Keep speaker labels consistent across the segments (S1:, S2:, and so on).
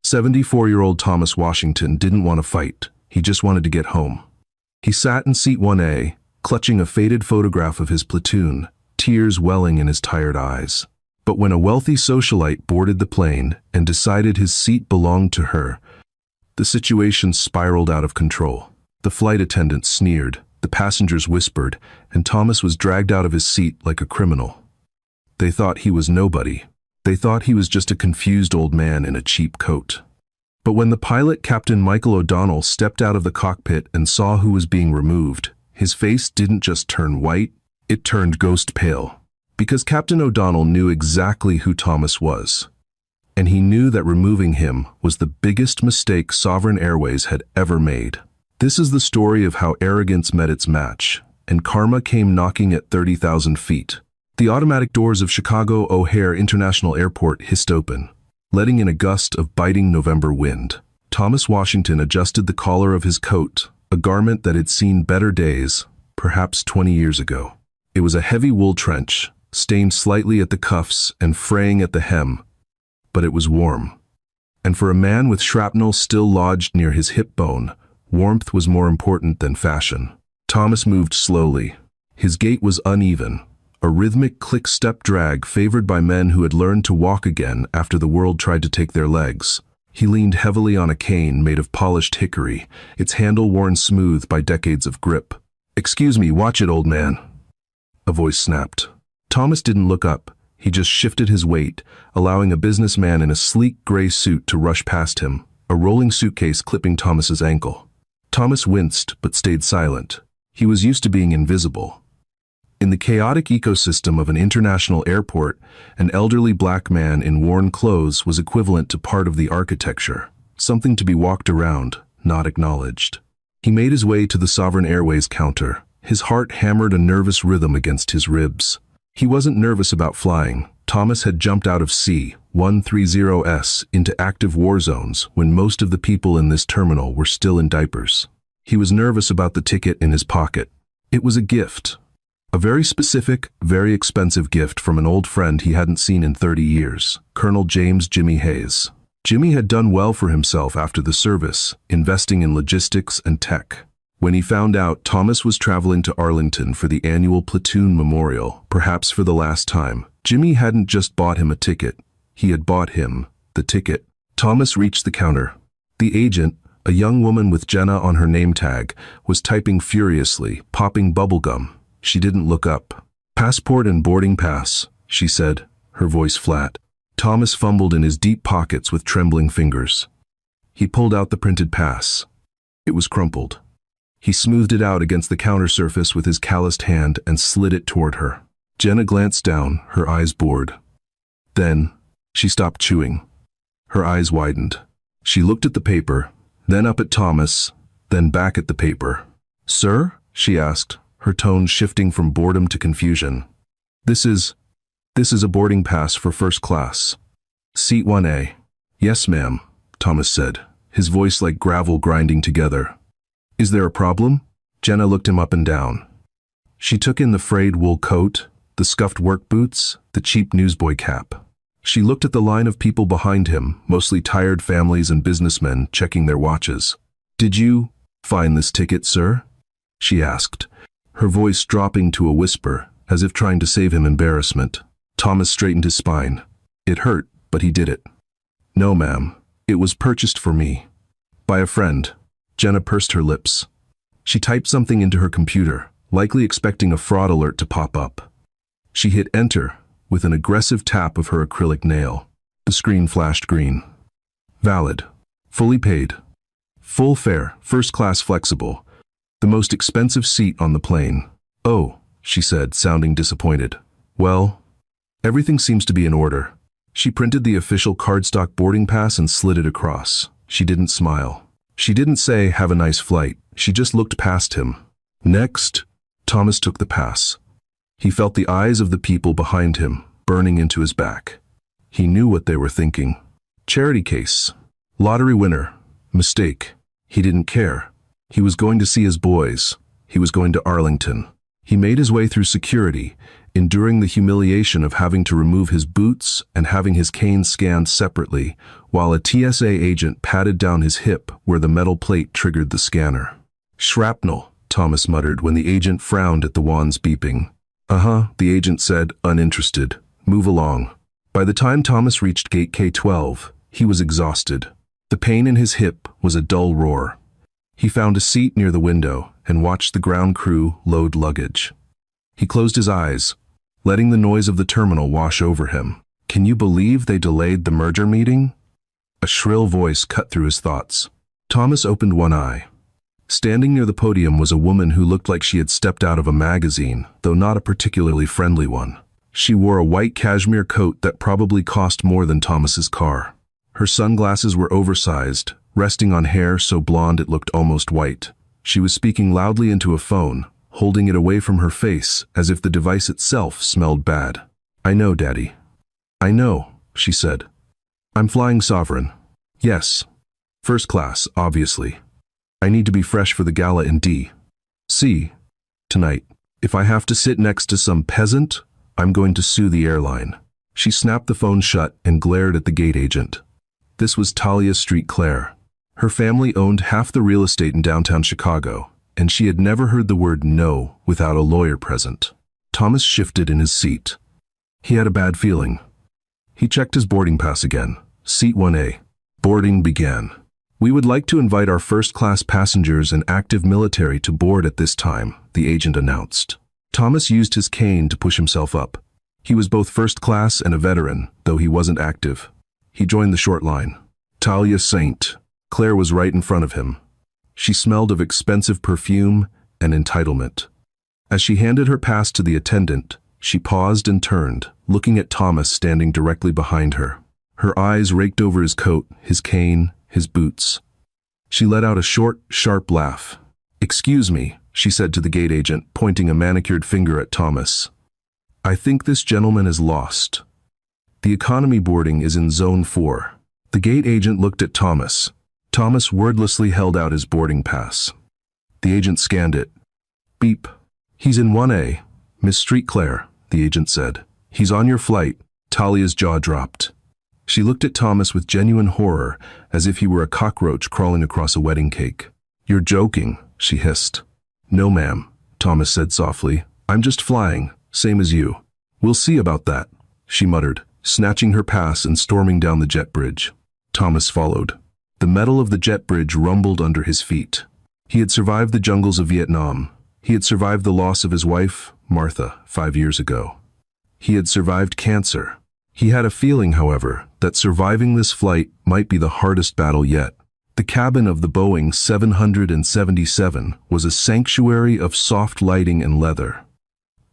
S1: 74-year-old Thomas Washington didn't want to fight. He just wanted to get home. He sat in seat 1A, clutching a faded photograph of his platoon, tears welling in his tired eyes. But when a wealthy socialite boarded the plane and decided his seat belonged to her, the situation spiraled out of control. The flight attendant sneered, the passengers whispered, and Thomas was dragged out of his seat like a criminal. They thought he was nobody. They thought he was just a confused old man in a cheap coat. But when the pilot, Captain Michael O'Donnell, stepped out of the cockpit and saw who was being removed, his face didn't just turn white, it turned ghost pale. Because Captain O'Donnell knew exactly who Thomas was. And he knew that removing him was the biggest mistake Sovereign Airways had ever made. This is the story of how arrogance met its match, and karma came knocking at 30,000 feet. The automatic doors of Chicago O'Hare International Airport hissed open, letting in a gust of biting November wind. Thomas Washington adjusted the collar of his coat, a garment that had seen better days, perhaps 20 years ago. It was a heavy wool trench, stained slightly at the cuffs and fraying at the hem, but it was warm. And for a man with shrapnel still lodged near his hip bone, warmth was more important than fashion. Thomas moved slowly. His gait was uneven, a rhythmic click-step drag favored by men who had learned to walk again after the world tried to take their legs. He leaned heavily on a cane made of polished hickory, its handle worn smooth by decades of grip. "Excuse me, watch it, old man," a voice snapped. Thomas didn't look up. He just shifted his weight, allowing a businessman in a sleek gray suit to rush past him, a rolling suitcase clipping Thomas's ankle. Thomas winced but stayed silent. He was used to being invisible. In the chaotic ecosystem of an international airport, an elderly black man in worn clothes was equivalent to part of the architecture, something to be walked around, not acknowledged. He made his way to the Sovereign Airways counter. His heart hammered a nervous rhythm against his ribs. He wasn't nervous about flying. Thomas had jumped out of C-130S into active war zones when most of the people in this terminal were still in diapers. He was nervous about the ticket in his pocket. It was a gift. A very specific, very expensive gift from an old friend he hadn't seen in 30 years, Colonel James "Jimmy" Hayes. Jimmy had done well for himself after the service, investing in logistics and tech. When he found out Thomas was traveling to Arlington for the annual platoon memorial, perhaps for the last time, Jimmy hadn't just bought him a ticket. He had bought him the ticket. Thomas reached the counter. The agent, a young woman with Jenna on her name tag, was typing furiously, popping bubblegum. She didn't look up. "Passport and boarding pass," she said, her voice flat. Thomas fumbled in his deep pockets with trembling fingers. He pulled out the printed pass. It was crumpled. He smoothed it out against the counter surface with his calloused hand and slid it toward her. Jenna glanced down, her eyes bored. Then, she stopped chewing. Her eyes widened. She looked at the paper, then up at Thomas, then back at the paper. "Sir?" she asked, her tone shifting from boredom to confusion. This is a boarding pass for first class. Seat 1A. "Yes, ma'am," Thomas said, his voice like gravel grinding together. "Is there a problem?" Jenna looked him up and down. She took in the frayed wool coat, the scuffed work boots, the cheap newsboy cap. She looked at the line of people behind him, mostly tired families and businessmen checking their watches. "Did you find this ticket, sir?" she asked, her voice dropping to a whisper, as if trying to save him embarrassment. Thomas straightened his spine. It hurt, but he did it. "No, ma'am. It was purchased for me. By a friend." Jenna pursed her lips. She typed something into her computer, likely expecting a fraud alert to pop up. She hit enter with an aggressive tap of her acrylic nail. The screen flashed green. Valid. Fully paid. Full fare, first class flexible. The most expensive seat on the plane. "Oh," she said, sounding disappointed. "Well, everything seems to be in order." She printed the official cardstock boarding pass and slid it across. She didn't smile. She didn't say, "Have a nice flight." She just looked past him. Next, Thomas took the pass. He felt the eyes of the people behind him, burning into his back. He knew what they were thinking. Charity case. Lottery winner. Mistake. He didn't care. He was going to see his boys. He was going to Arlington. He made his way through security, enduring the humiliation of having to remove his boots and having his cane scanned separately, while a TSA agent patted down his hip where the metal plate triggered the scanner. "Shrapnel," Thomas muttered when the agent frowned at the wands beeping. "Uh-huh," the agent said, uninterested. "Move along." By the time Thomas reached gate K-12, he was exhausted. The pain in his hip was a dull roar. He found a seat near the window and watched the ground crew load luggage. He closed his eyes, letting the noise of the terminal wash over him. "Can you believe they delayed the merger meeting?" A shrill voice cut through his thoughts. Thomas opened one eye. Standing near the podium was a woman who looked like she had stepped out of a magazine, though not a particularly friendly one. She wore a white cashmere coat that probably cost more than Thomas's car. Her sunglasses were oversized, resting on hair so blonde it looked almost white. She was speaking loudly into a phone, holding it away from her face as if the device itself smelled bad. "I know, Daddy." "I know," she said. "I'm flying Sovereign." "Yes. First class, obviously. I need to be fresh for the gala in D.C. tonight. If I have to sit next to some peasant, I'm going to sue the airline." She snapped the phone shut and glared at the gate agent. This was Talia Street Claire. Her family owned half the real estate in downtown Chicago, and she had never heard the word no without a lawyer present. Thomas shifted in his seat. He had a bad feeling. He checked his boarding pass again. Seat 1A. Boarding began. "We would like to invite our first-class passengers and active military to board at this time," the agent announced. Thomas used his cane to push himself up. He was both first class and a veteran, though he wasn't active. He joined the short line. Talia Saint. Claire was right in front of him. She smelled of expensive perfume and entitlement. As she handed her pass to the attendant, she paused and turned, looking at Thomas standing directly behind her. Her eyes raked over his coat, his cane, his boots. She let out a short, sharp laugh. "Excuse me," she said to the gate agent, pointing a manicured finger at Thomas. "I think this gentleman is lost. The economy boarding is in Zone 4. The gate agent looked at Thomas. Thomas wordlessly held out his boarding pass. The agent scanned it. "Beep. He's in 1A, Miss Street Claire," the agent said. "He's on your flight." Talia's jaw dropped. She looked at Thomas with genuine horror, as if he were a cockroach crawling across a wedding cake. "You're joking," she hissed. "No, ma'am," Thomas said softly. "I'm just flying, same as you." "We'll see about that," she muttered, snatching her pass and storming down the jet bridge. Thomas followed. The metal of the jet bridge rumbled under his feet. He had survived the jungles of Vietnam. He had survived the loss of his wife, Martha, 5 years ago. He had survived cancer. He had a feeling, however, that surviving this flight might be the hardest battle yet. The cabin of the Boeing 777 was a sanctuary of soft lighting and leather.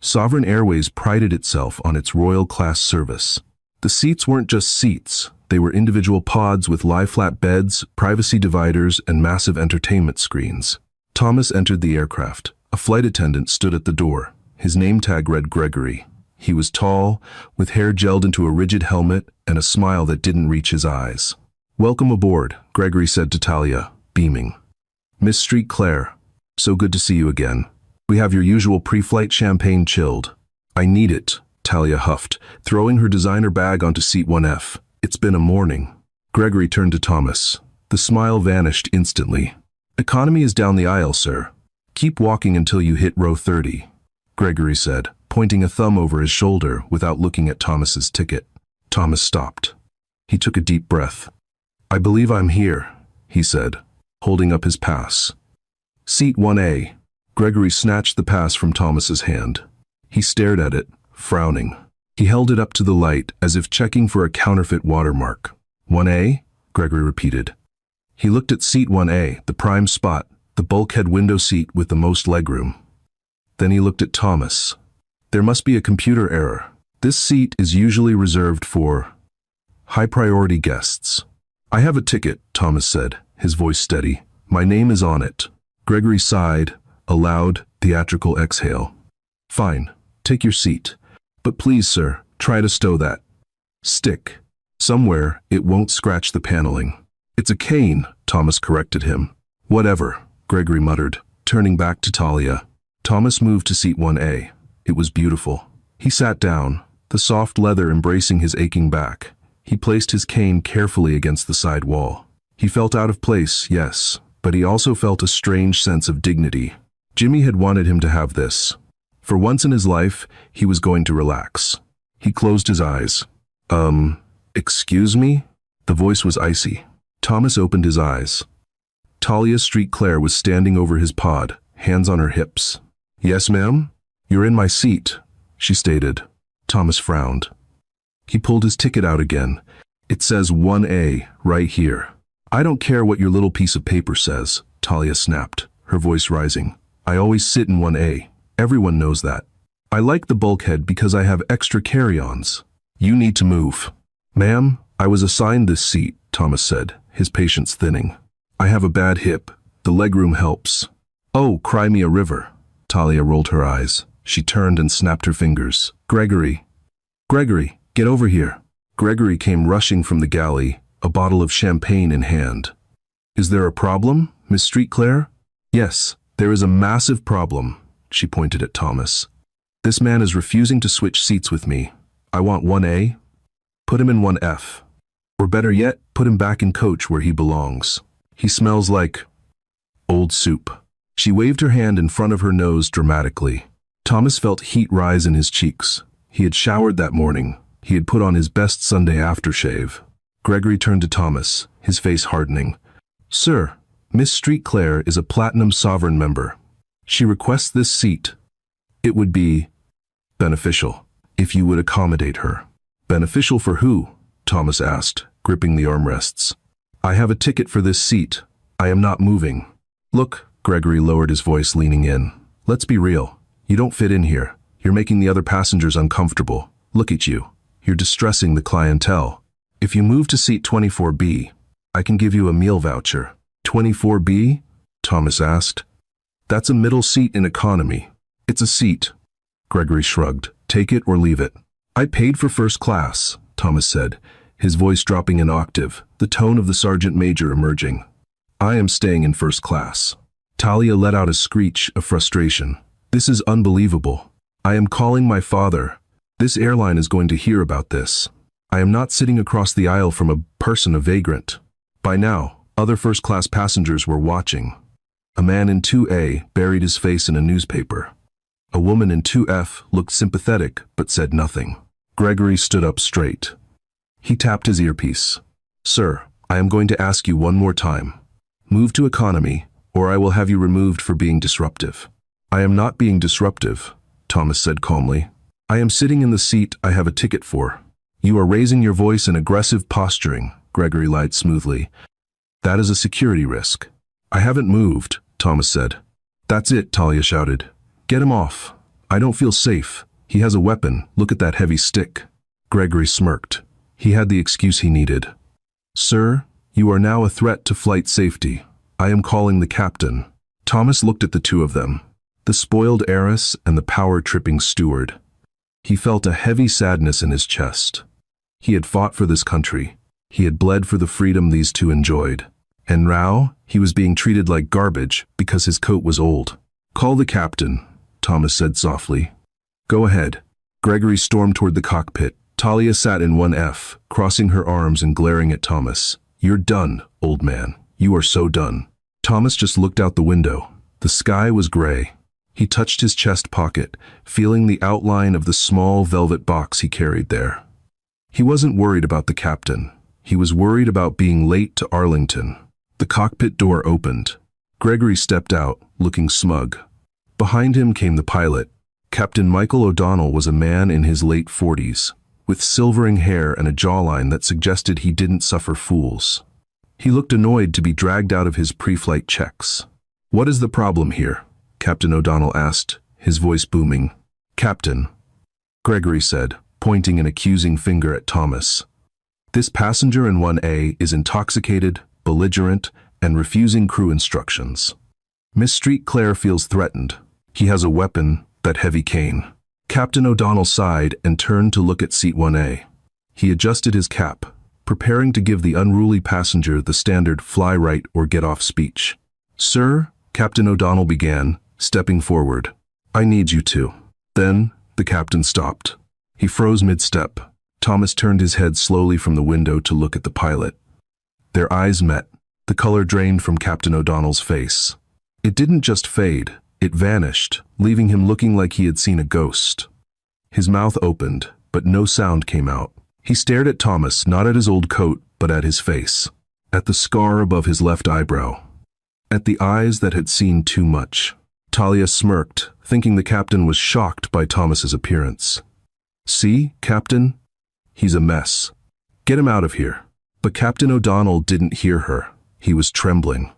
S1: Sovereign Airways prided itself on its royal-class service. The seats weren't just seats. They were individual pods with lie-flat beds, privacy dividers, and massive entertainment screens. Thomas entered the aircraft. A flight attendant stood at the door. His name tag read Gregory. He was tall, with hair gelled into a rigid helmet and a smile that didn't reach his eyes. "Welcome aboard," Gregory said to Talia, beaming. "Miss Street Claire, so good to see you again. We have your usual pre-flight champagne chilled." "I need it," Talia huffed, throwing her designer bag onto seat 1F. "It's been a morning." Gregory turned to Thomas. The smile vanished instantly. "Economy is down the aisle, sir. Keep walking until you hit row 30, Gregory said, pointing a thumb over his shoulder without looking at Thomas's ticket. Thomas stopped. He took a deep breath. "I believe I'm here," he said, holding up his pass. "Seat 1A. Gregory snatched the pass from Thomas's hand. He stared at it, frowning. He held it up to the light as if checking for a counterfeit watermark. 1A? Gregory repeated. He looked at seat 1A, the prime spot, the bulkhead window seat with the most legroom. Then he looked at Thomas. "There must be a computer error. This seat is usually reserved for high-priority guests." "I have a ticket," Thomas said, his voice steady. "My name is on it." Gregory sighed, a loud, theatrical exhale. "Fine, take your seat. But please, sir, try to stow that stick somewhere it won't scratch the paneling." "It's a cane," Thomas corrected him. "Whatever," Gregory muttered, turning back to Talia. Thomas moved to seat 1A. It was beautiful. He sat down, the soft leather embracing his aching back. He placed his cane carefully against the side wall. He felt out of place, yes, but he also felt a strange sense of dignity. Jimmy had wanted him to have this. For once in his life, he was going to relax. He closed his eyes. Excuse me? The voice was icy. Thomas opened his eyes. Talia Street Claire was standing over his pod, hands on her hips. Yes, ma'am? You're in my seat, she stated. Thomas frowned. He pulled his ticket out again. It says 1A, right here. I don't care what your little piece of paper says, Talia snapped, her voice rising. I always sit in 1A. Everyone knows that. I like the bulkhead because I have extra carry-ons. You need to move. Ma'am, I was assigned this seat, Thomas said, his patience thinning. I have a bad hip. The legroom helps. Oh, cry me a river. Talia rolled her eyes. She turned and snapped her fingers. Gregory, get over here. Gregory came rushing from the galley, a bottle of champagne in hand. Is there a problem, Miss Street Claire? Yes, there is a massive problem, she pointed at Thomas. This man is refusing to switch seats with me. I want 1A. Put him in 1F. Or better yet, put him back in coach where he belongs. He smells like old soup. She waved her hand in front of her nose dramatically. Thomas felt heat rise in his cheeks. He had showered that morning. He had put on his best Sunday aftershave. Gregory turned to Thomas, his face hardening. Sir, Miss Street Claire is a Platinum Sovereign member. She requests this seat. It would be beneficial if you would accommodate her. Beneficial for who? Thomas asked, gripping the armrests. I have a ticket for this seat. I am not moving. Look, Gregory lowered his voice, leaning in. Let's be real. You don't fit in here. You're making the other passengers uncomfortable. Look at you. You're distressing the clientele. If you move to seat 24B, I can give you a meal voucher. 24B? Thomas asked. That's a middle seat in economy. It's a seat. Gregory shrugged. Take it or leave it. I paid for first class, Thomas said, his voice dropping an octave, the tone of the sergeant major emerging. I am staying in first class. Talia let out a screech of frustration. This is unbelievable. I am calling my father. This airline is going to hear about this. I am not sitting across the aisle from a vagrant. By now, other first-class passengers were watching. A man in 2A buried his face in a newspaper. A woman in 2F looked sympathetic but said nothing. Gregory stood up straight. He tapped his earpiece. Sir, I am going to ask you one more time. Move to economy, or I will have you removed for being disruptive. I am not being disruptive, Thomas said calmly. I am sitting in the seat I have a ticket for. You are raising your voice in aggressive posturing, Gregory lied smoothly. That is a security risk. I haven't moved, Thomas said. That's it, Talia shouted. Get him off. I don't feel safe. He has a weapon. Look at that heavy stick. Gregory smirked. He had the excuse he needed. Sir, you are now a threat to flight safety. I am calling the captain. Thomas looked at the two of them, the spoiled heiress and the power-tripping steward. He felt a heavy sadness in his chest. He had fought for this country. He had bled for the freedom these two enjoyed. And now, he was being treated like garbage because his coat was old. Call the captain, Thomas said softly. Go ahead. Gregory stormed toward the cockpit. Talia sat in 1F, crossing her arms and glaring at Thomas. You're done, old man. You are so done. Thomas just looked out the window. The sky was gray. He touched his chest pocket, feeling the outline of the small velvet box he carried there. He wasn't worried about the captain. He was worried about being late to Arlington. The cockpit door opened. Gregory stepped out, looking smug. Behind him came the pilot. Captain Michael O'Donnell was a man in his late 40s, with silvering hair and a jawline that suggested he didn't suffer fools. He looked annoyed to be dragged out of his pre-flight checks. What is the problem here? Captain O'Donnell asked, his voice booming. Captain, Gregory said, pointing an accusing finger at Thomas. This passenger in 1A is intoxicated, belligerent, and refusing crew instructions. Miss Street Claire feels threatened. He has a weapon, that heavy cane. Captain O'Donnell sighed and turned to look at seat 1A. He adjusted his cap, preparing to give the unruly passenger the standard fly right or get off speech. Sir, Captain O'Donnell began, stepping forward. I need you to. Then, the captain stopped. He froze mid-step. Thomas turned his head slowly from the window to look at the pilot. Their eyes met. The color drained from Captain O'Donnell's face. It didn't just fade, it vanished, leaving him looking like he had seen a ghost. His mouth opened, but no sound came out. He stared at Thomas, not at his old coat, but at his face. At the scar above his left eyebrow. At the eyes that had seen too much. Talia smirked, thinking the captain was shocked by Thomas's appearance. See, Captain? He's a mess. Get him out of here. But Captain O'Donnell didn't hear her. He was trembling.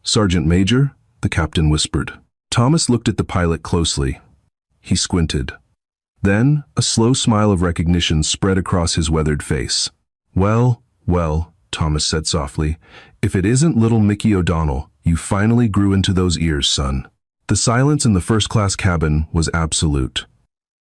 S1: Sergeant Major? The captain whispered. Thomas looked at the pilot closely. He squinted. Then, a slow smile of recognition spread across his weathered face. Well, Thomas said softly, if it isn't little Mickey O'Donnell, you finally grew into those ears, son. The silence in the first-class cabin was absolute.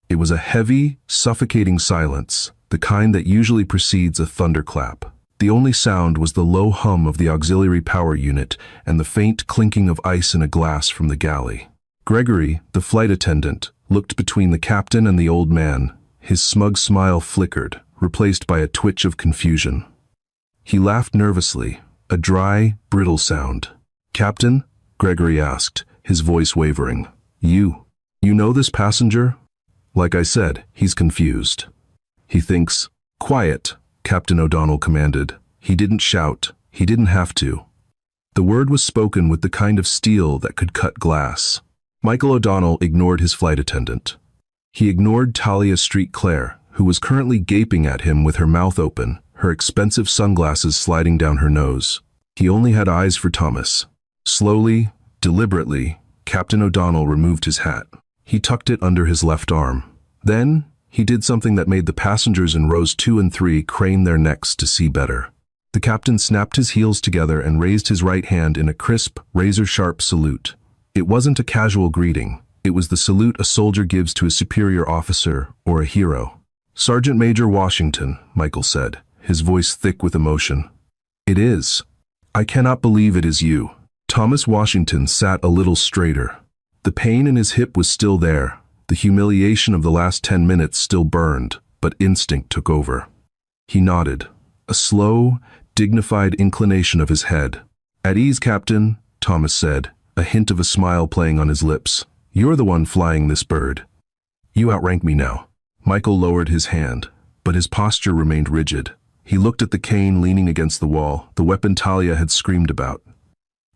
S1: It was a heavy, suffocating silence, the kind that usually precedes a thunderclap. The only sound was the low hum of the auxiliary power unit and the faint clinking of ice in a glass from the galley. Gregory, the flight attendant, looked between the captain and the old man. His smug smile flickered, replaced by a twitch of confusion. He laughed nervously, a dry, brittle sound. Captain? Gregory asked, his voice wavering. You know this passenger? Like I said, he's confused. He thinks. Quiet, Captain O'Donnell commanded. He didn't shout. He didn't have to. The word was spoken with the kind of steel that could cut glass. Michael O'Donnell ignored his flight attendant. He ignored Talia Street Claire, who was currently gaping at him with her mouth open, her expensive sunglasses sliding down her nose. He only had eyes for Thomas. Slowly, deliberately, Captain O'Donnell removed his hat. He tucked it under his left arm. Then, he did something that made the passengers in rows 2 and 3 crane their necks to see better. The captain snapped his heels together and raised his right hand in a crisp, razor-sharp salute. It wasn't a casual greeting. It was the salute a soldier gives to a superior officer or a hero. Sergeant Major Washington, Michael said, his voice thick with emotion. It is. I cannot believe it is you. Thomas Washington sat a little straighter. The pain in his hip was still there. The humiliation of the last 10 minutes still burned, but instinct took over. He nodded, a slow, dignified inclination of his head. At ease, Captain, Thomas said, a hint of a smile playing on his lips. You're the one flying this bird. You outrank me now. Michael lowered his hand, but his posture remained rigid. He looked at the cane leaning against the wall, the weapon Talia had screamed about.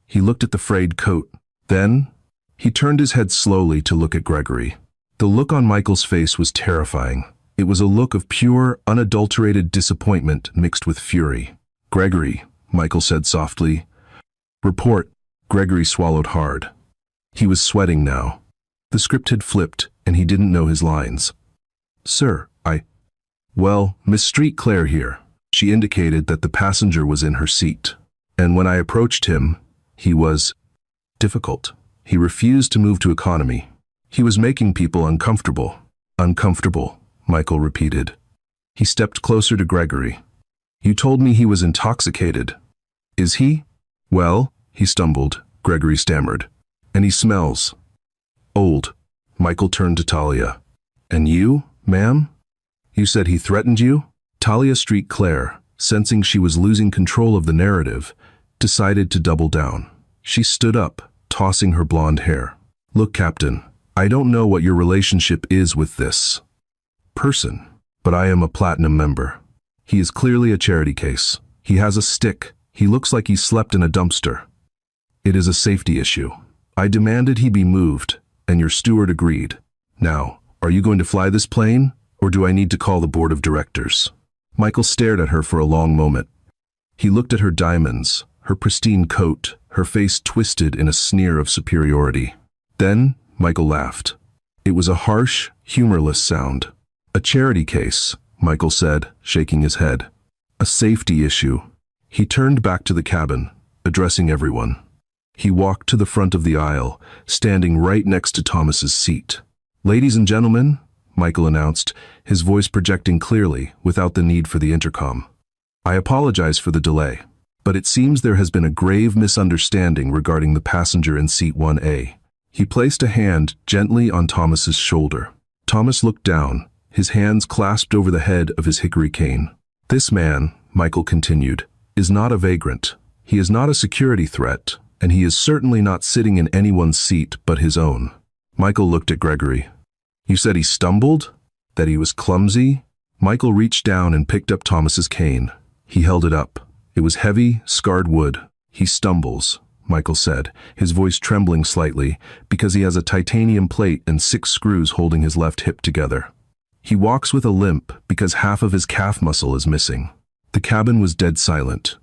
S1: He looked at the frayed coat. Then, he turned his head slowly to look at Gregory. The look on Michael's face was terrifying. It was a look of pure, unadulterated disappointment mixed with fury. Gregory, Michael said softly. Report. Gregory swallowed hard. He was sweating now. The script had flipped, and he didn't know his lines. Sir, Well, Miss Street Claire here. She indicated that the passenger was in her seat. And when I approached him, he was difficult. He refused to move to economy. He was making people uncomfortable. Uncomfortable, Michael repeated. He stepped closer to Gregory. You told me he was intoxicated. Is he? Well, he stumbled, Gregory stammered. And he smells old. Michael turned to Talia. And you, ma'am? You said he threatened you? Talia Street Claire, sensing she was losing control of the narrative, decided to double down. She stood up, tossing her blonde hair. Look, Captain, I don't know what your relationship is with this person, but I am a platinum member. He is clearly a charity case. He has a stick. He looks like he slept in a dumpster. It is a safety issue. I demanded he be moved, and your steward agreed. Now, are you going to fly this plane, or do I need to call the board of directors? Michael stared at her for a long moment. He looked at her diamonds, her pristine coat, her face twisted in a sneer of superiority. Then, Michael laughed. It was a harsh, humorless sound. A charity case, Michael said, shaking his head. A safety issue. He turned back to the cabin, addressing everyone. He walked to the front of the aisle, standing right next to Thomas's seat. Ladies and gentlemen, Michael announced, his voice projecting clearly, without the need for the intercom. I apologize for the delay, but it seems there has been a grave misunderstanding regarding the passenger in seat 1A. He placed a hand gently on Thomas's shoulder. Thomas looked down, his hands clasped over the head of his hickory cane. This man, Michael continued, is not a vagrant. He is not a security threat, and he is certainly not sitting in anyone's seat but his own. Michael looked at Gregory. You said he stumbled? That he was clumsy? Michael reached down and picked up Thomas's cane. He held it up. It was heavy, scarred wood. He stumbles, Michael said, his voice trembling slightly, because he has a titanium plate and 6 screws holding his left hip together. He walks with a limp because half of his calf muscle is missing. The cabin was dead silent.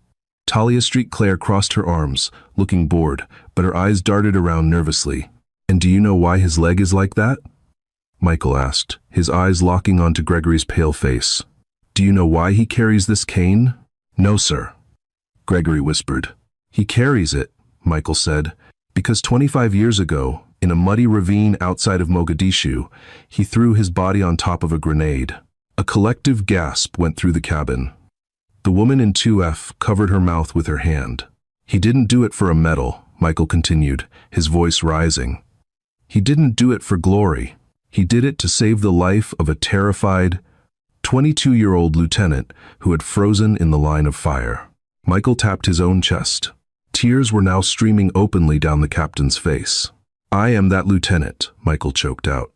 S1: Talia Street Claire crossed her arms, looking bored, but her eyes darted around nervously. And do you know why his leg is like that? Michael asked, his eyes locking onto Gregory's pale face. Do you know why he carries this cane? No, sir. Gregory whispered. He carries it, Michael said, because 25 years ago, in a muddy ravine outside of Mogadishu, he threw his body on top of a grenade. A collective gasp went through the cabin. The woman in 2F covered her mouth with her hand. He didn't do it for a medal, Michael continued, his voice rising. He didn't do it for glory. He did it to save the life of a terrified, 22-year-old lieutenant who had frozen in the line of fire. Michael tapped his own chest. Tears were now streaming openly down the captain's face. I am that lieutenant, Michael choked out.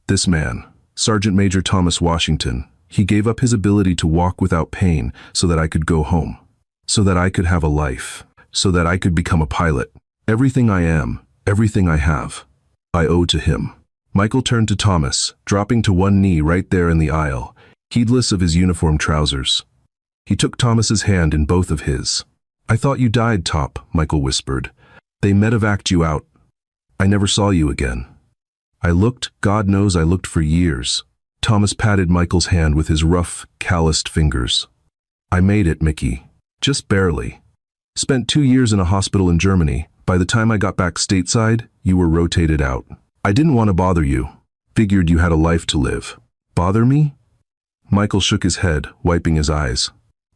S1: This man, Sergeant Major Thomas Washington, he gave up his ability to walk without pain so that I could go home, so that I could have a life, so that I could become a pilot. Everything I am, everything I have, I owe to him. Michael turned to Thomas, dropping to one knee right there in the aisle, heedless of his uniform trousers. He took Thomas's hand in both of his. I thought you died, Top, Michael whispered. They medevaced you out. I never saw you again. I looked, God knows I looked for years. Thomas patted Michael's hand with his rough, calloused fingers. I made it, Mickey. Just barely. Spent 2 years in a hospital in Germany. By the time I got back stateside, you were rotated out. I didn't want to bother you. Figured you had a life to live. Bother me? Michael shook his head, wiping his eyes.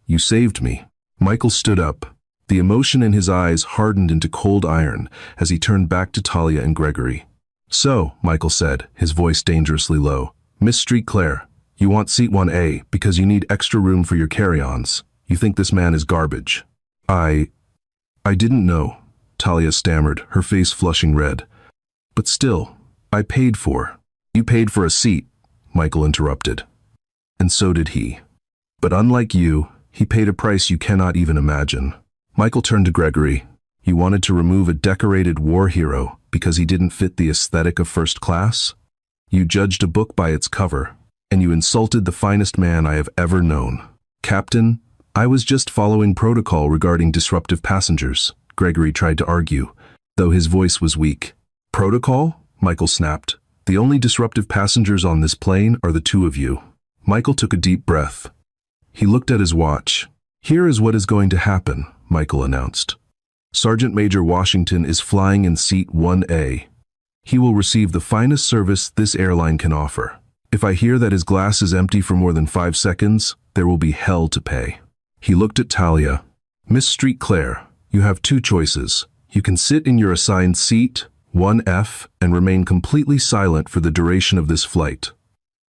S1: You saved me. Michael stood up. The emotion in his eyes hardened into cold iron as he turned back to Talia and Gregory. So, Michael said, his voice dangerously low, Miss Street Claire, you want seat 1A because you need extra room for your carry-ons. You think this man is garbage. I didn't know, Talia stammered, her face flushing red. But still, I paid for. You paid for a seat, Michael interrupted. And so did he. But unlike you, he paid a price you cannot even imagine. Michael turned to Gregory. You wanted to remove a decorated war hero because he didn't fit the aesthetic of first class? You judged a book by its cover, and you insulted the finest man I have ever known. Captain, I was just following protocol regarding disruptive passengers, Gregory tried to argue, though his voice was weak. Protocol? Michael snapped. The only disruptive passengers on this plane are the 2 of you. Michael took a deep breath. He looked at his watch. Here is what is going to happen, Michael announced. Sergeant Major Washington is flying in seat 1A. He will receive the finest service this airline can offer. If I hear that his glass is empty for more than 5 seconds, there will be hell to pay. He looked at Talia. Miss Street Claire, you have 2 choices. You can sit in your assigned seat, 1F, and remain completely silent for the duration of this flight.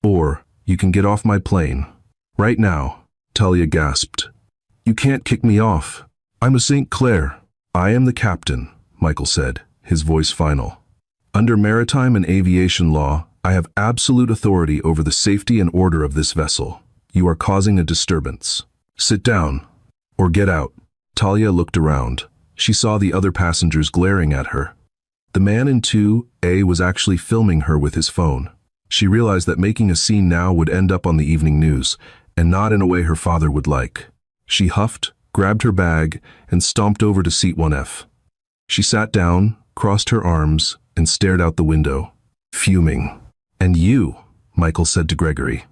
S1: Or, you can get off my plane. Right now, Talia gasped. You can't kick me off. I'm a St. Clair. I am the captain, Michael said, his voice final. Under maritime and aviation law, I have absolute authority over the safety and order of this vessel. You are causing a disturbance. Sit down, or get out. Talia looked around. She saw the other passengers glaring at her. The man in 2A was actually filming her with his phone. She realized that making a scene now would end up on the evening news, and not in a way her father would like. She huffed, grabbed her bag, and stomped over to seat 1F. She sat down, crossed her arms, and stared out the window, fuming. And you, Michael said to Gregory.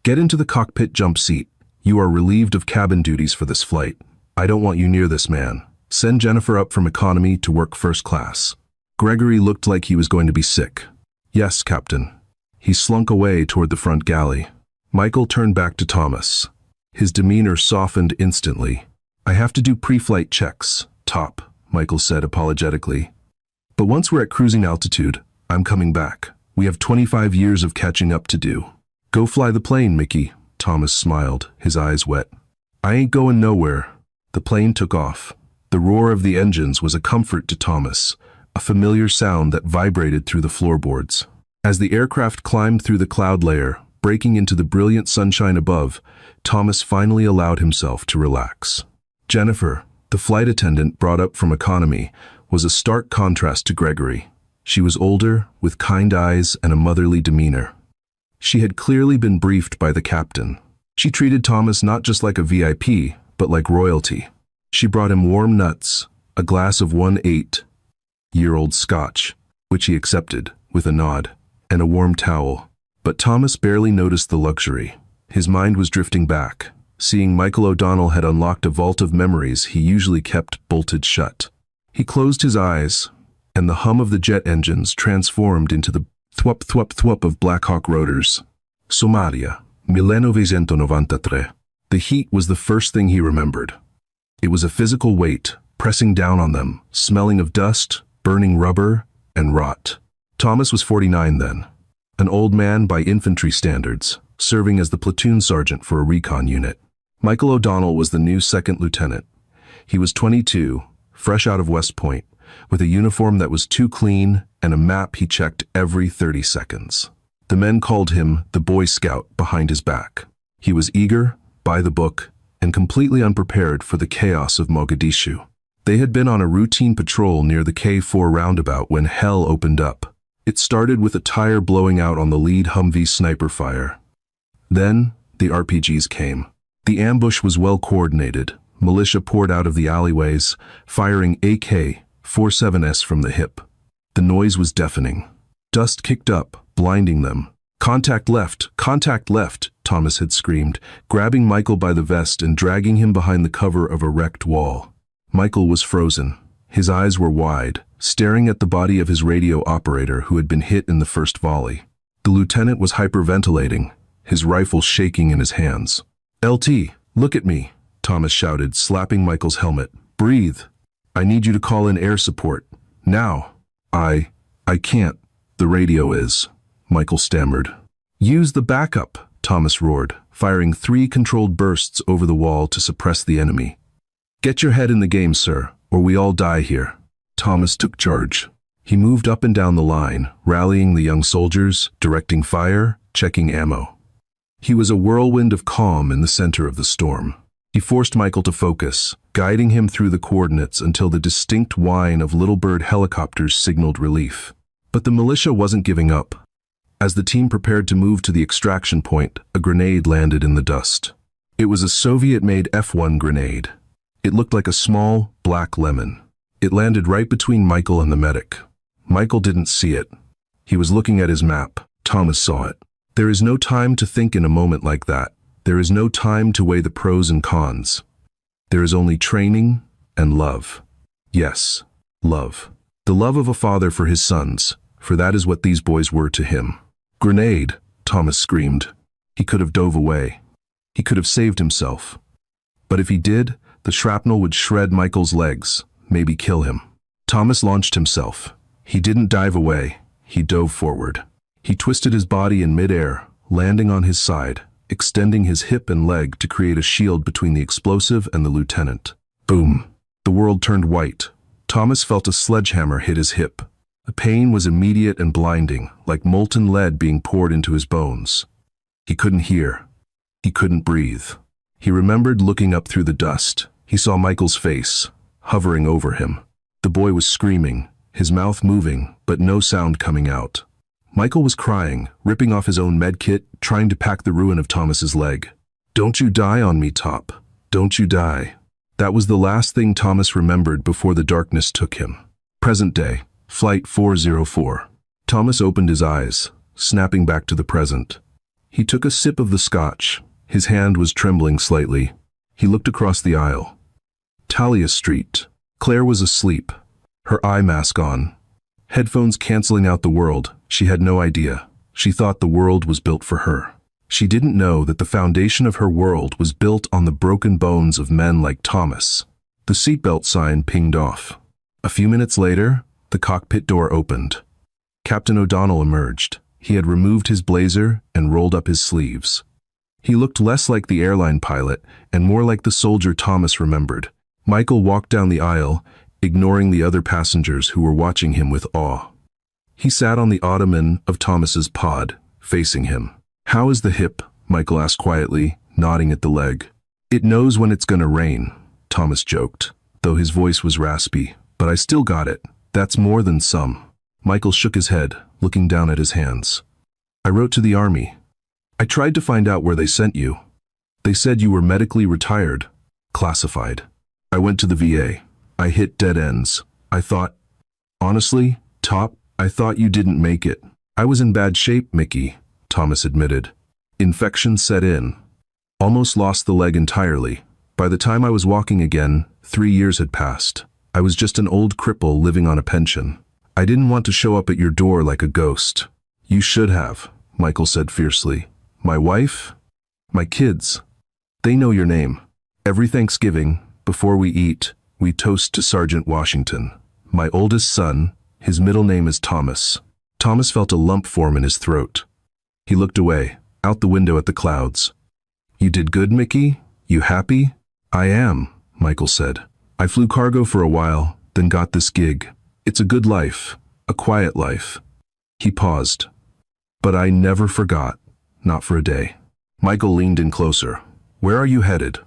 S1: Get into the cockpit jump seat. You are relieved of cabin duties for this flight. I don't want you near this man. Send Jennifer up from economy to work first class. Gregory looked like he was going to be sick. Yes, Captain. He slunk away toward the front galley. Michael turned back to Thomas. His demeanor softened instantly. I have to do pre-flight checks, Top, Michael said apologetically. But once we're at cruising altitude, I'm coming back. We have 25 years of catching up to do. Go fly the plane, Mickey. Thomas smiled, his eyes wet. I ain't going nowhere. The plane took off. The roar of the engines was a comfort to Thomas, a familiar sound that vibrated through the floorboards. As the aircraft climbed through the cloud layer, breaking into the brilliant sunshine above, Thomas finally allowed himself to relax. Jennifer, the flight attendant brought up from economy, was a stark contrast to Gregory. She was older, with kind eyes and a motherly demeanor. She had clearly been briefed by the captain. She treated Thomas not just like a VIP, but like royalty. She brought him warm nuts, a glass of 1.8-year-old scotch, which he accepted, with a nod, and a warm towel. But Thomas barely noticed the luxury. His mind was drifting back, seeing Michael O'Donnell had unlocked a vault of memories he usually kept bolted shut. He closed his eyes, and the hum of the jet engines transformed into the thwup-thwup-thwup of Black Hawk rotors. Somalia, 1993. The heat was the first thing he remembered. It was a physical weight, pressing down on them, smelling of dust, burning rubber, and rot. Thomas was 49 then, an old man by infantry standards, serving as the platoon sergeant for a recon unit. Michael O'Donnell was the new second lieutenant. He was 22, fresh out of West Point, with a uniform that was too clean and a map he checked every 30 seconds. The men called him the Boy Scout behind his back. He was eager, by the book, and completely unprepared for the chaos of Mogadishu. They had been on a routine patrol near the K4 roundabout when hell opened up. It started with a tire blowing out on the lead Humvee sniper fire. Then, the RPGs came. The ambush was well coordinated. Militia poured out of the alleyways, firing AK-47s from the hip. The noise was deafening. Dust kicked up, blinding them. Contact left, Thomas had screamed, grabbing Michael by the vest and dragging him behind the cover of a wrecked wall. Michael was frozen. His eyes were wide, staring at the body of his radio operator who had been hit in the first volley. The lieutenant was hyperventilating, his rifle shaking in his hands. LT, look at me, Thomas shouted, slapping Michael's helmet. Breathe. I need you to call in air support. Now. I can't. The radio is. Michael stammered. Use the backup, Thomas roared, firing 3 controlled bursts over the wall to suppress the enemy. Get your head in the game, sir, or we all die here. Thomas took charge. He moved up and down the line, rallying the young soldiers, directing fire, checking ammo. He was a whirlwind of calm in the center of the storm. He forced Michael to focus, guiding him through the coordinates until the distinct whine of Little Bird helicopters signaled relief. But the militia wasn't giving up. As the team prepared to move to the extraction point, a grenade landed in the dust. It was a Soviet-made F-1 grenade. It looked like a small, black lemon. It landed right between Michael and the medic. Michael didn't see it. He was looking at his map. Thomas saw it. There is no time to think in a moment like that. There is no time to weigh the pros and cons. There is only training and love. Yes, love. The love of a father for his sons, for that is what these boys were to him. Grenade, Thomas screamed. He could have dove away. He could have saved himself. But if he did, the shrapnel would shred Michael's legs, maybe kill him. Thomas launched himself. He didn't dive away. He dove forward. He twisted his body in midair, landing on his side, extending his hip and leg to create a shield between the explosive and the lieutenant. Boom. The world turned white. Thomas felt a sledgehammer hit his hip. The pain was immediate and blinding, like molten lead being poured into his bones. He couldn't hear. He couldn't breathe. He remembered looking up through the dust. He saw Michael's face, hovering over him. The boy was screaming, his mouth moving, but no sound coming out. Michael was crying, ripping off his own medkit, trying to pack the ruin of Thomas's leg. Don't you die on me, Top. Don't you die. That was the last thing Thomas remembered before the darkness took him. Present day. Flight 404. Thomas opened his eyes, snapping back to the present. He took a sip of the scotch. His hand was trembling slightly. He looked across the aisle. Talia Street. Claire was asleep, her eye mask on. Headphones canceling out the world. She had no idea. She thought the world was built for her. She didn't know that the foundation of her world was built on the broken bones of men like Thomas. The seatbelt sign pinged off. A few minutes later, The cockpit door opened. Captain O'Donnell emerged. He had removed his blazer and rolled up his sleeves. He looked less like the airline pilot and more like the soldier Thomas remembered. Michael walked down the aisle, ignoring the other passengers who were watching him with awe. He sat on the ottoman of Thomas's pod, facing him. "How is the hip?" Michael asked quietly, nodding at the leg. "It knows when it's gonna rain," Thomas joked, though his voice was raspy. "But I still got it. That's more than some." Michael shook his head, looking down at his hands. "I wrote to the Army. I tried to find out where they sent you. They said you were medically retired, classified. I went to the VA. I hit dead ends. I thought, honestly, Top, I thought you didn't make it." "I was in bad shape, Mickey," Thomas admitted. "Infection set in. Almost lost the leg entirely. By the time I was walking again, 3 years had passed. I was just an old cripple living on a pension. I didn't want to show up at your door like a ghost." "You should have," Michael said fiercely. "My wife? My kids? They know your name. Every Thanksgiving, before we eat, we toast to Sergeant Washington. My oldest son, his middle name is Thomas." Thomas felt a lump form in his throat. He looked away, out the window at the clouds. "You did good, Mickey? You happy?" "I am," Michael said. "I flew cargo for a while, then got this gig. It's a good life, a quiet life." He paused. "But I never forgot, not for a day." Michael leaned in closer. "Where are you headed?"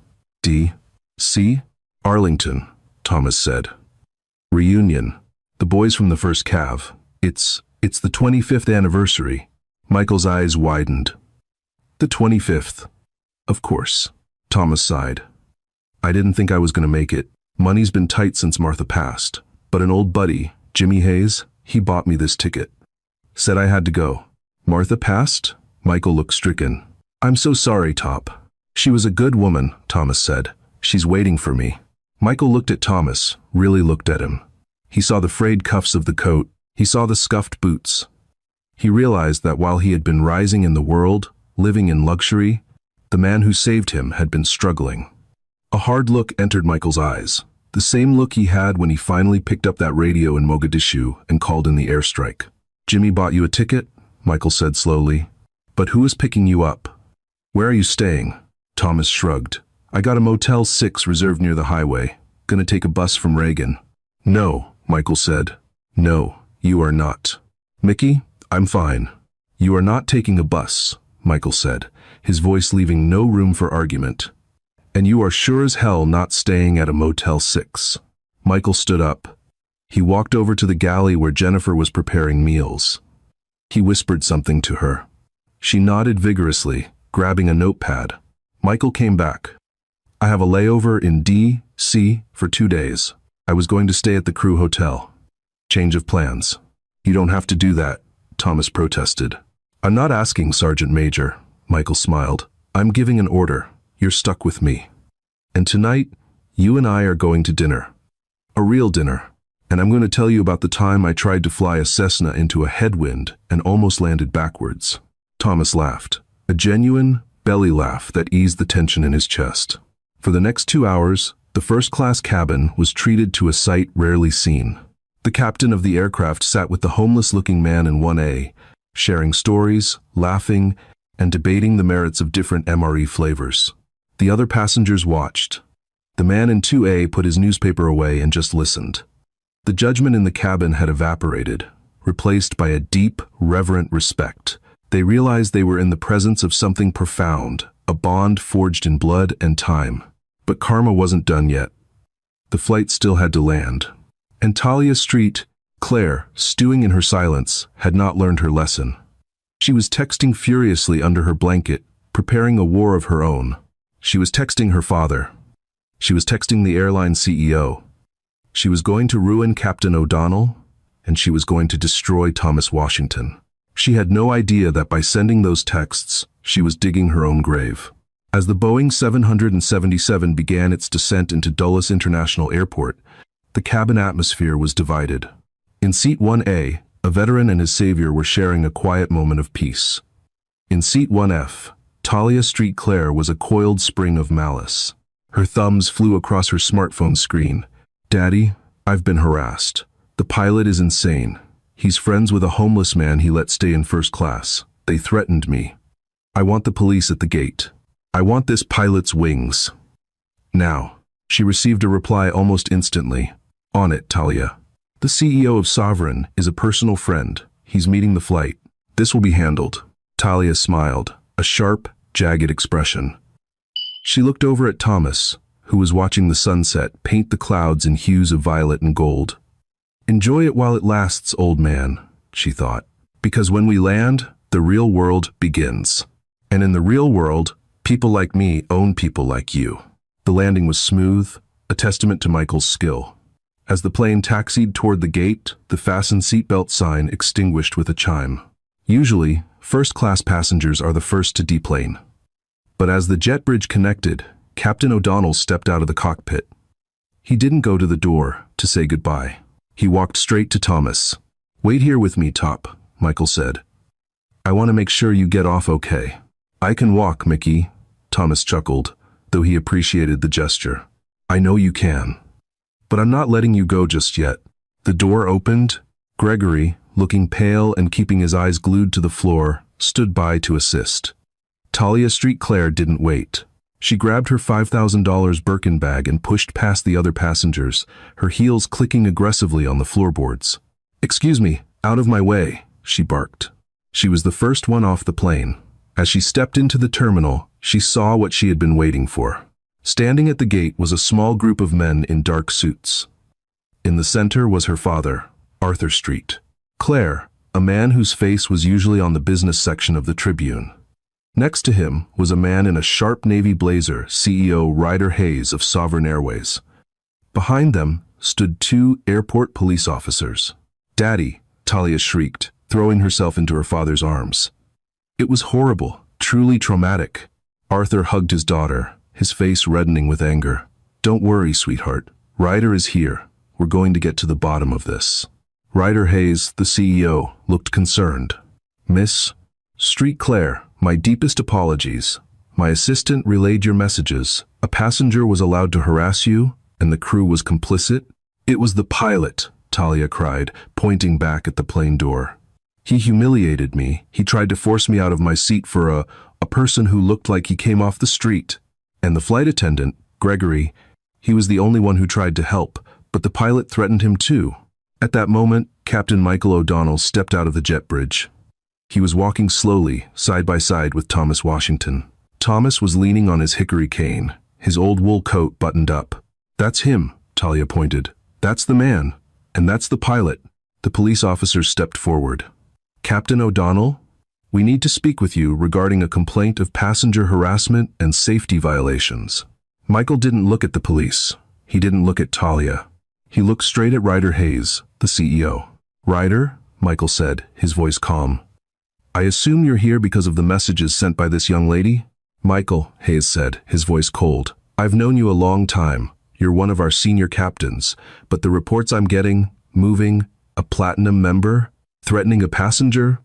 S1: D.C.? "Arlington," Thomas said. "Reunion. The boys from the first Cav. It's the 25th anniversary." Michael's eyes widened. "The 25th. Of course." Thomas sighed. "I didn't think I was going to make it. Money's been tight since Martha passed. But an old buddy, Jimmy Hayes, he bought me this ticket. Said I had to go." "Martha passed?" Michael looked stricken. "I'm so sorry, Top." "She was a good woman," Thomas said. "She's waiting for me." Michael looked at Thomas, really looked at him. He saw the frayed cuffs of the coat. He saw the scuffed boots. He realized that while he had been rising in the world, living in luxury, the man who saved him had been struggling. A hard look entered Michael's eyes, the same look he had when he finally picked up that radio in Mogadishu and called in the airstrike. "Jimmy bought you a ticket?" Michael said slowly. "But who is picking you up? Where are you staying?" Thomas shrugged. "I got a Motel 6 reserved near the highway. Gonna take a bus from Reagan." "No," Michael said. "No, you are not." "Mickey, I'm fine." "You are not taking a bus," Michael said, his voice leaving no room for argument. "And you are sure as hell not staying at a Motel 6. Michael stood up. He walked over to the galley where Jennifer was preparing meals. He whispered something to her. She nodded vigorously, grabbing a notepad. Michael came back. "I have a layover in D.C. for 2 days. I was going to stay at the crew hotel. Change of plans." "You don't have to do that," Thomas protested. "I'm not asking, Sergeant Major," Michael smiled. "I'm giving an order. You're stuck with me. And tonight, you and I are going to dinner. A real dinner. And I'm going to tell you about the time I tried to fly a Cessna into a headwind and almost landed backwards." Thomas laughed, a genuine belly laugh that eased the tension in his chest. For the next 2 hours, the first-class cabin was treated to a sight rarely seen. The captain of the aircraft sat with the homeless-looking man in 1A, sharing stories, laughing, and debating the merits of different MRE flavors. The other passengers watched. The man in 2A put his newspaper away and just listened. The judgment in the cabin had evaporated, replaced by a deep, reverent respect. They realized they were in the presence of something profound, a bond forged in blood and time. But karma wasn't done yet. The flight still had to land. And Talia Street, Claire, stewing in her silence, had not learned her lesson. She was texting furiously under her blanket, preparing a war of her own. She was texting her father. She was texting the airline CEO. She was going to ruin Captain O'Donnell, and she was going to destroy Thomas Washington. She had no idea that by sending those texts, she was digging her own grave. As the Boeing 777 began its descent into Dulles International Airport, the cabin atmosphere was divided. In seat 1A, a veteran and his savior were sharing a quiet moment of peace. In seat 1F, Talia Street Claire was a coiled spring of malice. Her thumbs flew across her smartphone screen. "Daddy, I've been harassed. The pilot is insane. He's friends with a homeless man he let stay in first class. They threatened me. I want the police at the gate. I want this pilot's wings. Now. She received a reply almost instantly. On it, Talia. The CEO of Sovereign is a personal friend. He's meeting the flight. This will be handled. Talia smiled, a sharp, jagged expression. She looked over at Thomas, who was watching the sunset paint the clouds in hues of violet and gold. Enjoy it while it lasts, old man, she thought. Because when we land, the real world begins. And in the real world, people like me own people like you. The landing was smooth, a testament to Michael's skill. As the plane taxied toward the gate, the fasten seatbelt sign extinguished with a chime. Usually, first-class passengers are the first to deplane. But as the jet bridge connected, Captain O'Donnell stepped out of the cockpit. He didn't go to the door to say goodbye. He walked straight to Thomas. Wait here with me, Top, Michael said. I want to make sure you get off okay. I can walk, Mickey, Thomas chuckled, though he appreciated the gesture. I know you can. But I'm not letting you go just yet. The door opened. Gregory, looking pale and keeping his eyes glued to the floor, stood by to assist. Talia Street Claire didn't wait. She grabbed her $5,000 Birkin bag and pushed past the other passengers, her heels clicking aggressively on the floorboards. Excuse me, out of my way, she barked. She was the first one off the plane. As she stepped into the terminal, she saw what she had been waiting for. Standing at the gate was a small group of men in dark suits. In the center was her father, Arthur Street. Claire, a man whose face was usually on the business section of the Tribune. Next to him was a man in a sharp navy blazer, CEO Ryder Hayes of Sovereign Airways. Behind them stood two airport police officers. Daddy, Talia shrieked, throwing herself into her father's arms. It was horrible, truly traumatic. Arthur hugged his daughter, his face reddening with anger. Don't worry, sweetheart. Ryder is here. We're going to get to the bottom of this. Ryder Hayes, the CEO, looked concerned. Miss Street Claire, my deepest apologies. My assistant relayed your messages. A passenger was allowed to harass you, and the crew was complicit. It was the pilot, Talia cried, pointing back at the plane door. He humiliated me. He tried to force me out of my seat for a person who looked like he came off the street. And the flight attendant, Gregory, he was the only one who tried to help, but the pilot threatened him too. At that moment, Captain Michael O'Donnell stepped out of the jet bridge. He was walking slowly, side by side with Thomas Washington. Thomas was leaning on his hickory cane, his old wool coat buttoned up. That's him, Talia pointed. That's the man. And that's the pilot. The police officers stepped forward. Captain O'Donnell, we need to speak with you regarding a complaint of passenger harassment and safety violations. Michael didn't look at the police. He didn't look at Talia. He looked straight at Ryder Hayes, the CEO. Ryder, Michael said, his voice calm. I assume you're here because of the messages sent by this young lady? Michael, Hayes said, his voice cold. I've known you a long time. You're one of our senior captains, but the reports I'm getting, moving, a platinum member, threatening a passenger,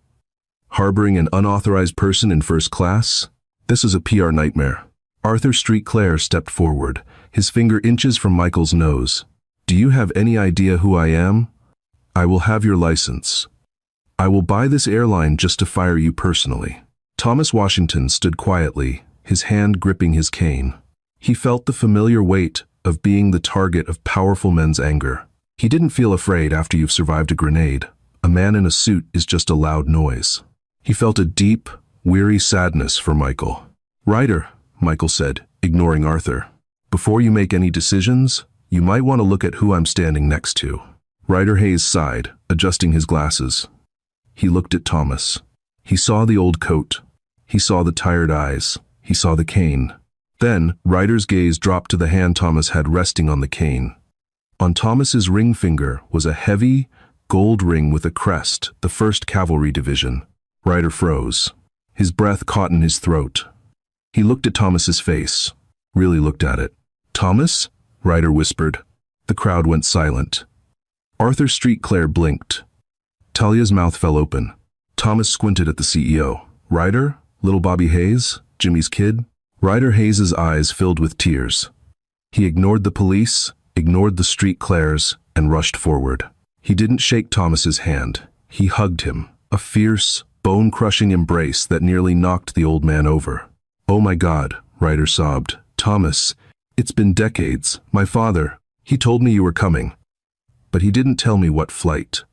S1: harboring an unauthorized person in first class, this is a PR nightmare. Arthur Street Claire stepped forward, his finger inches from Michael's nose. Do you have any idea who I am? I will have your license. I will buy this airline just to fire you personally. Thomas Washington stood quietly, his hand gripping his cane. He felt the familiar weight of being the target of powerful men's anger. He didn't feel afraid after you've survived a grenade. A man in a suit is just a loud noise. He felt a deep, weary sadness for Michael. Ryder, Michael said, ignoring Arthur. Before you make any decisions, you might want to look at who I'm standing next to. Ryder Hayes sighed, adjusting his glasses. He looked at Thomas. He saw the old coat. He saw the tired eyes. He saw the cane. Then, Ryder's gaze dropped to the hand Thomas had resting on the cane. On Thomas's ring finger was a heavy, gold ring with a crest, the 1st Cavalry Division. Ryder froze. His breath caught in his throat. He looked at Thomas's face. Really looked at it. Thomas? Ryder whispered. The crowd went silent. Arthur Street Claire blinked. Talia's mouth fell open. Thomas squinted at the CEO. Ryder? Little Bobby Hayes? Jimmy's kid? Ryder Hayes's eyes filled with tears. He ignored the police, ignored the Street Claires, and rushed forward. He didn't shake Thomas's hand. He hugged him, a fierce, bone-crushing embrace that nearly knocked the old man over. "Oh my God," Ryder sobbed. "Thomas, it's been decades. My father, he told me you were coming. But he didn't tell me what flight.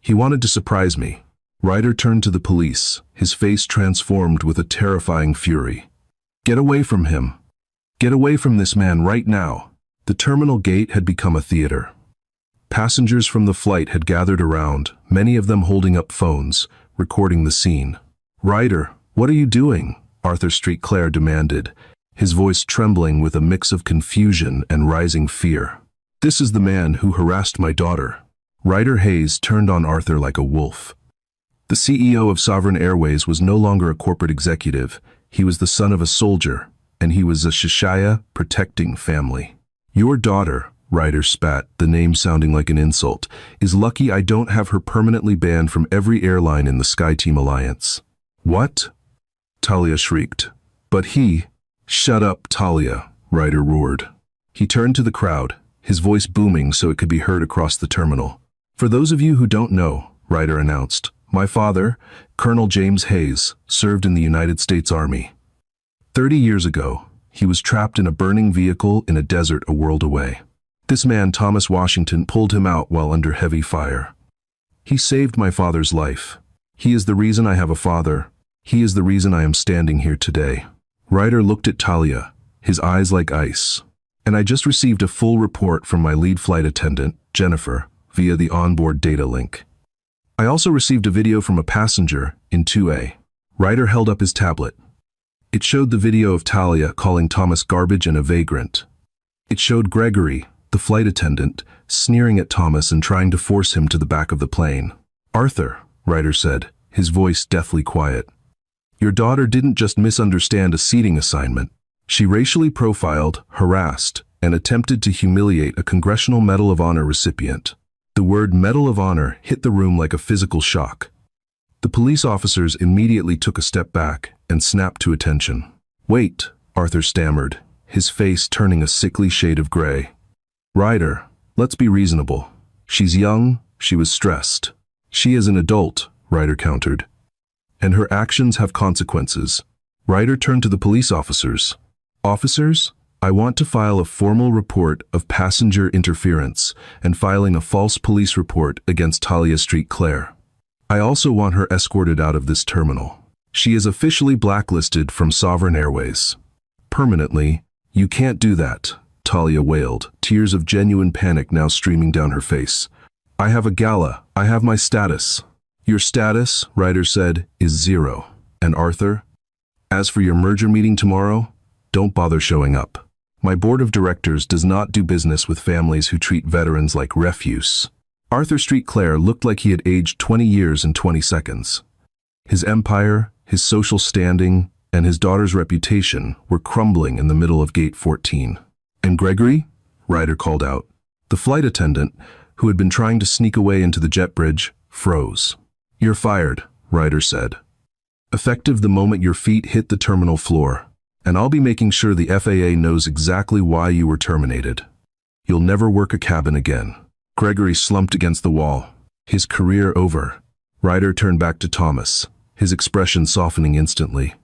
S1: He wanted to surprise me." Ryder turned to the police, his face transformed with a terrifying fury. "Get away from him. Get away from this man right now." The terminal gate had become a theater. Passengers from the flight had gathered around, many of them holding up phones, recording the scene. "Ryder, what are you doing?" Arthur Street Clare demanded, his voice trembling with a mix of confusion and rising fear. "This is the man who harassed my daughter." Ryder Hayes turned on Arthur like a wolf. The CEO of Sovereign Airways was no longer a corporate executive. He was the son of a soldier, and he was a Shishaya protecting family. "Your daughter," Ryder spat, the name sounding like an insult, "is lucky I don't have her permanently banned from every airline in the SkyTeam Alliance." "What?" Talia shrieked. "But he—" "Shut up, Talia," Ryder roared. He turned to the crowd, his voice booming so it could be heard across the terminal. "For those of you who don't know," Ryder announced, "my father, Colonel James Hayes, served in the United States Army. 30 years ago, he was trapped in a burning vehicle in a desert a world away. This man, Thomas Washington, pulled him out while under heavy fire. He saved my father's life. He is the reason I have a father. He is the reason I am standing here today." Ryder looked at Talia, his eyes like ice. "And I just received a full report from my lead flight attendant, Jennifer, via the onboard data link. I also received a video from a passenger in 2A. Ryder held up his tablet. It showed the video of Talia calling Thomas garbage and a vagrant. It showed Gregory, the flight attendant, sneering at Thomas and trying to force him to the back of the plane. "Arthur," Ryder said, his voice deathly quiet, "your daughter didn't just misunderstand a seating assignment. She racially profiled, harassed, and attempted to humiliate a Congressional Medal of Honor recipient." The word Medal of Honor hit the room like a physical shock. The police officers immediately took a step back and snapped to attention. "Wait," Arthur stammered, his face turning a sickly shade of gray. "Ryder, let's be reasonable. She's young, she was stressed. She is an adult," Ryder countered. "And her actions have consequences." Ryder turned to the police officers. "Officers, I want to file a formal report of passenger interference and filing a false police report against Talia Street Clare. I also want her escorted out of this terminal. She is officially blacklisted from Sovereign Airways. Permanently, you can't do that," Talia wailed, tears of genuine panic now streaming down her face. "I have a gala. I have my status." "Your status," Ryder said, "is 0. And Arthur, as for your merger meeting tomorrow, don't bother showing up. My board of directors does not do business with families who treat veterans like refuse." Arthur Street Clare looked like he had aged 20 years in 20 seconds. His empire, his social standing, and his daughter's reputation were crumbling in the middle of Gate 14. "And Gregory?" Ryder called out. The flight attendant, who had been trying to sneak away into the jet bridge, froze. "You're fired," Ryder said. "Effective the moment your feet hit the terminal floor. And I'll be making sure the FAA knows exactly why you were terminated. You'll never work a cabin again." Gregory slumped against the wall, his career over. Ryder turned back to Thomas, his expression softening instantly.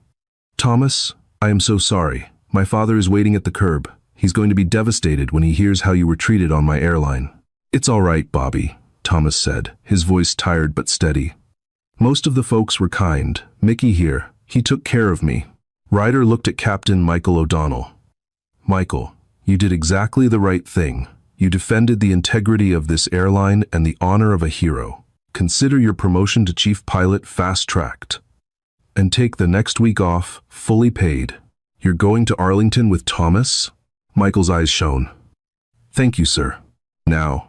S1: "Thomas, I am so sorry. My father is waiting at the curb. He's going to be devastated when he hears how you were treated on my airline." "It's all right, Bobby," Thomas said, his voice tired but steady. "Most of the folks were kind. Mickey here, he took care of me." Ryder looked at Captain Michael O'Donnell. "Michael, you did exactly the right thing. You defended the integrity of this airline and the honor of a hero. Consider your promotion to chief pilot fast-tracked. And take the next week off, fully paid. You're going to Arlington with Thomas?" Michael's eyes shone. "Thank you, sir. Now,"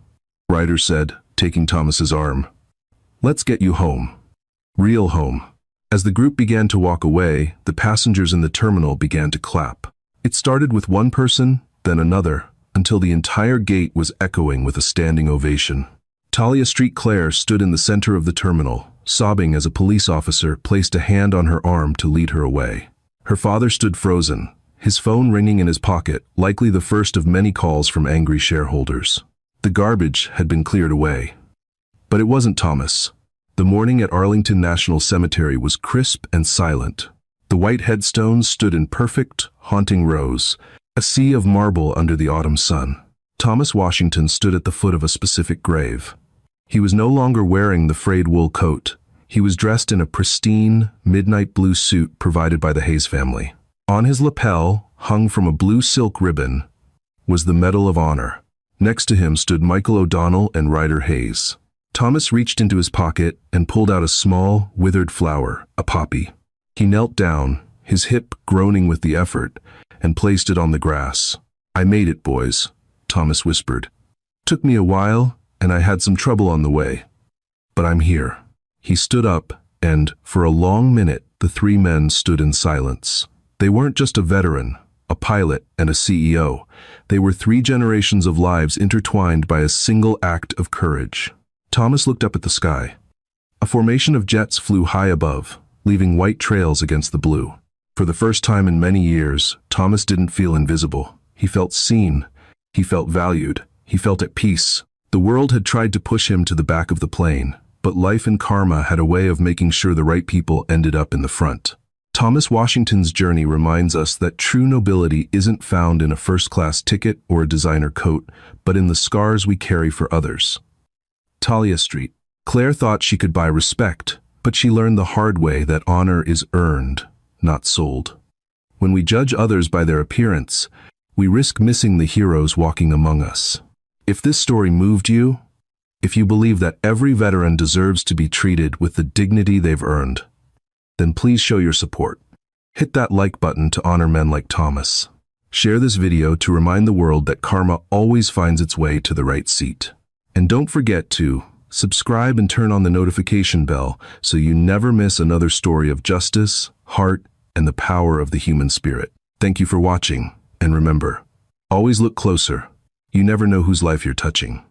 S1: Ryder said, taking Thomas's arm, "let's get you home. Real home." As the group began to walk away, the passengers in the terminal began to clap. It started with one person, then another, until the entire gate was echoing with a standing ovation. Talia Street Clare stood in the center of the terminal, sobbing as a police officer placed a hand on her arm to lead her away. Her father stood frozen, his phone ringing in his pocket, likely the first of many calls from angry shareholders. The garbage had been cleared away. But it wasn't Thomas. The morning at Arlington National Cemetery was crisp and silent. The white headstones stood in perfect, haunting rows, a sea of marble under the autumn sun. Thomas Washington stood at the foot of a specific grave. He was no longer wearing the frayed wool coat. He was dressed in a pristine, midnight blue suit provided by the Hayes family. On his lapel, hung from a blue silk ribbon, was the Medal of Honor. Next to him stood Michael O'Donnell and Ryder Hayes. Thomas reached into his pocket and pulled out a small, withered flower, a poppy. He knelt down, his hip groaning with the effort, and placed it on the grass. "I made it, boys," Thomas whispered. "Took me a while, and I had some trouble on the way. But I'm here." He stood up, and, for a long minute, the three men stood in silence. They weren't just a veteran, a pilot, and a CEO. They were 3 generations of lives intertwined by a single act of courage. Thomas looked up at the sky. A formation of jets flew high above, leaving white trails against the blue. For the first time in many years, Thomas didn't feel invisible. He felt seen. He felt valued. He felt at peace. The world had tried to push him to the back of the plane, but life and karma had a way of making sure the right people ended up in the front. Thomas Washington's journey reminds us that true nobility isn't found in a first-class ticket or a designer coat, but in the scars we carry for others. Talia Street. Claire thought she could buy respect, but she learned the hard way that honor is earned, not sold. When we judge others by their appearance, we risk missing the heroes walking among us. If this story moved you, if you believe that every veteran deserves to be treated with the dignity they've earned, then please show your support. Hit that like button to honor men like Thomas. Share this video to remind the world that karma always finds its way to the right seat. And don't forget to subscribe and turn on the notification bell so you never miss another story of justice, heart, and the power of the human spirit. Thank you for watching, and remember, always look closer. You never know whose life you're touching.